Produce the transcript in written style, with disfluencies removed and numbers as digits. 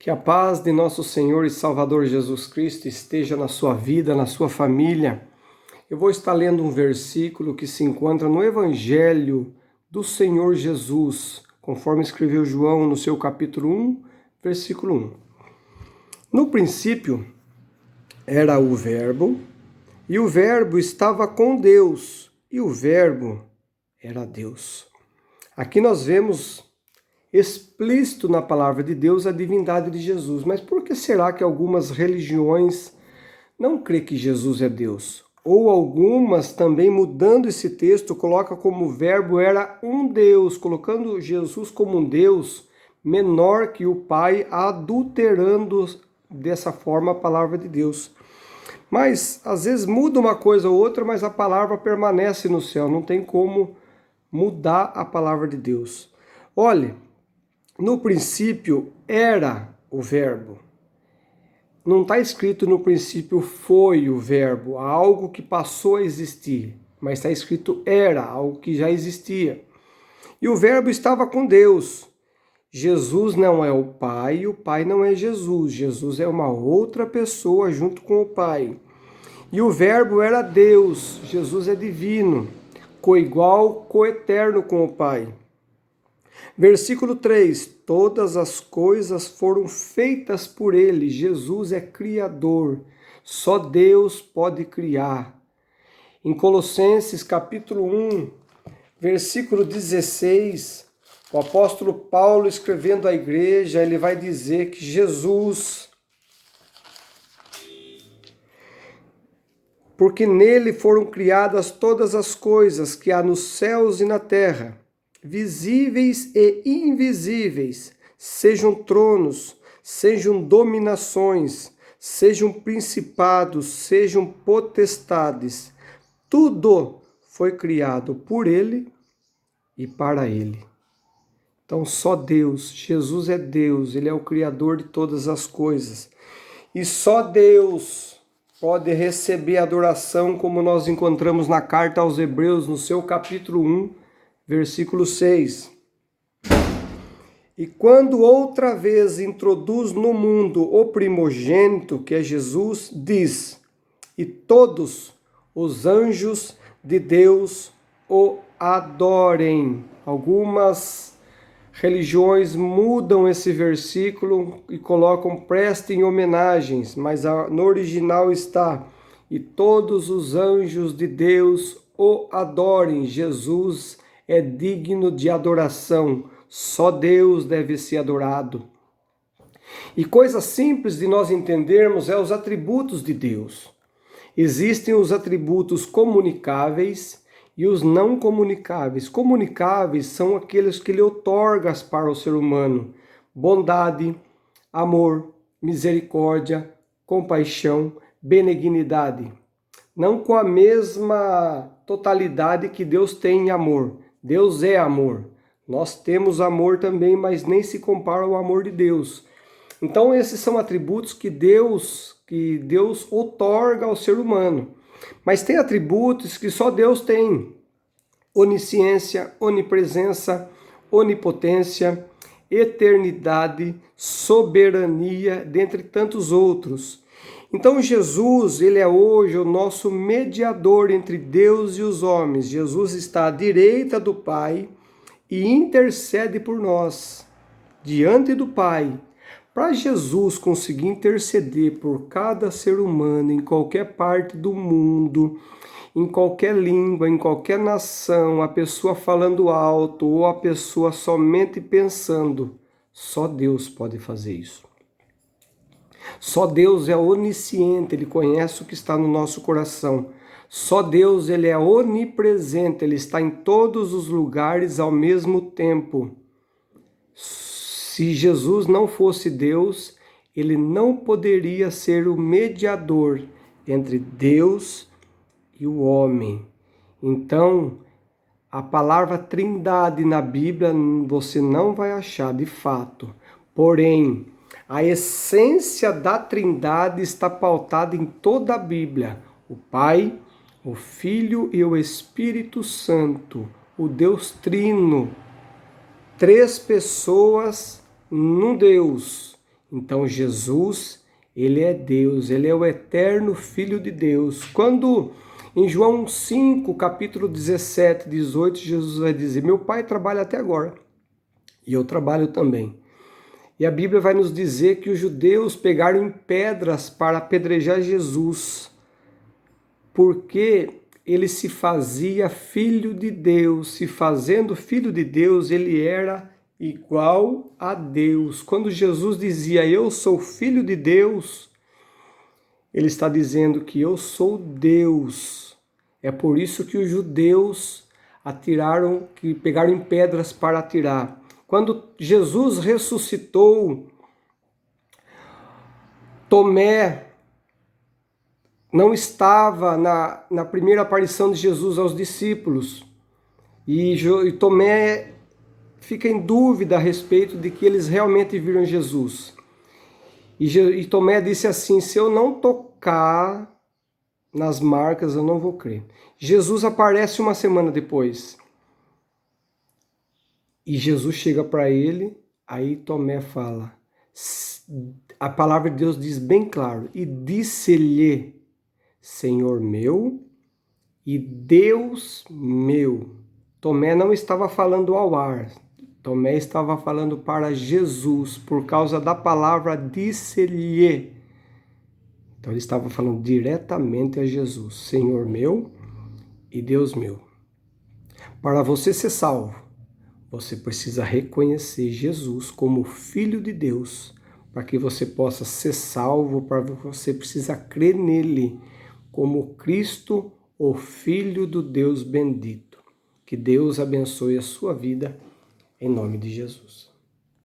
Que a paz de nosso Senhor e Salvador Jesus Cristo esteja na sua vida, na sua família. Eu vou estar lendo um versículo que se encontra no Evangelho do Senhor Jesus, conforme escreveu João no seu capítulo 1, versículo 1. No princípio era o Verbo, e o Verbo estava com Deus, e o Verbo era Deus. Aqui nós vemos explícito na palavra de Deus a divindade de Jesus. Mas por que será que algumas religiões não creem que Jesus é Deus? Ou algumas também, mudando esse texto, colocam como o verbo era um Deus, colocando Jesus como um Deus menor que o Pai, adulterando dessa forma a palavra de Deus. Mas às vezes muda uma coisa ou outra, mas a palavra permanece no céu, não tem como mudar a palavra de Deus. Olha, no princípio era o verbo. Não está escrito no princípio foi o verbo, algo que passou a existir. Mas está escrito era, algo que já existia. E o verbo estava com Deus. Jesus não é o Pai e o Pai não é Jesus. Jesus é uma outra pessoa junto com o Pai. E o verbo era Deus. Jesus é divino, coigual, coeterno com o Pai. Versículo 3, todas as coisas foram feitas por ele, Jesus é criador, só Deus pode criar. Em Colossenses capítulo 1, versículo 16, o apóstolo Paulo escrevendo à igreja, ele vai dizer que Jesus, porque nele foram criadas todas as coisas que há nos céus e na terra, visíveis e invisíveis, sejam tronos, sejam dominações, sejam principados, sejam potestades. Tudo foi criado por ele e para ele. Então só Deus, Jesus é Deus, ele é o Criador de todas as coisas. E só Deus pode receber adoração, como nós encontramos na carta aos Hebreus, no seu capítulo 1, versículo 6. E quando outra vez introduz no mundo o primogênito, que é Jesus, diz: e todos os anjos de Deus o adorem. Algumas religiões mudam esse versículo e colocam prestem homenagens, mas no original está: e todos os anjos de Deus o adorem. Jesus é digno de adoração, só Deus deve ser adorado. E coisa simples de nós entendermos é os atributos de Deus. Existem os atributos comunicáveis e os não comunicáveis. Comunicáveis são aqueles que ele outorga para o ser humano: bondade, amor, misericórdia, compaixão, benignidade. Não com a mesma totalidade que Deus tem em amor. Deus é amor. Nós temos amor também, mas nem se compara ao amor de Deus. Então esses são atributos que Deus outorga ao ser humano. Mas tem atributos que só Deus tem: onisciência, onipresença, onipotência, eternidade, soberania, dentre tantos outros. Então Jesus, ele é hoje o nosso mediador entre Deus e os homens. Jesus está à direita do Pai e intercede por nós diante do Pai. Para Jesus conseguir interceder por cada ser humano em qualquer parte do mundo, em qualquer língua, em qualquer nação, a pessoa falando alto ou a pessoa somente pensando, só Deus pode fazer isso. Só Deus é onisciente, ele conhece o que está no nosso coração. Só Deus, ele é onipresente, ele está em todos os lugares ao mesmo tempo. Se Jesus não fosse Deus, ele não poderia ser o mediador entre Deus e o homem. Então, a palavra trindade na Bíblia você não vai achar de fato. Porém, a essência da trindade está pautada em toda a Bíblia: o Pai, o Filho e o Espírito Santo, o Deus Trino, três pessoas num Deus. Então Jesus, ele é Deus, ele é o eterno Filho de Deus. Quando em João 5, capítulo 17, 18, Jesus vai dizer: meu Pai trabalha até agora e eu trabalho também. E a Bíblia vai nos dizer que os judeus pegaram em pedras para apedrejar Jesus, porque ele se fazia filho de Deus. Se fazendo filho de Deus, ele era igual a Deus. Quando Jesus dizia: eu sou filho de Deus, ele está dizendo que eu sou Deus. É por isso que os judeus atiraram, que pegaram em pedras para atirar. Quando Jesus ressuscitou, Tomé não estava na primeira aparição de Jesus aos discípulos. E Tomé fica em dúvida a respeito de que eles realmente viram Jesus. E Tomé disse assim: se eu não tocar nas marcas, eu não vou crer. Jesus aparece uma semana depois. E Jesus chega para ele, aí Tomé fala, a palavra de Deus diz bem claro: e disse-lhe, Senhor meu e Deus meu. Tomé não estava falando ao ar, Tomé estava falando para Jesus, por causa da palavra disse-lhe. Então ele estava falando diretamente a Jesus, Senhor meu e Deus meu. Para você ser salvo, você precisa reconhecer Jesus como Filho de Deus. Para que você possa ser salvo, você precisa crer nele como Cristo, o Filho do Deus bendito. Que Deus abençoe a sua vida, em nome de Jesus.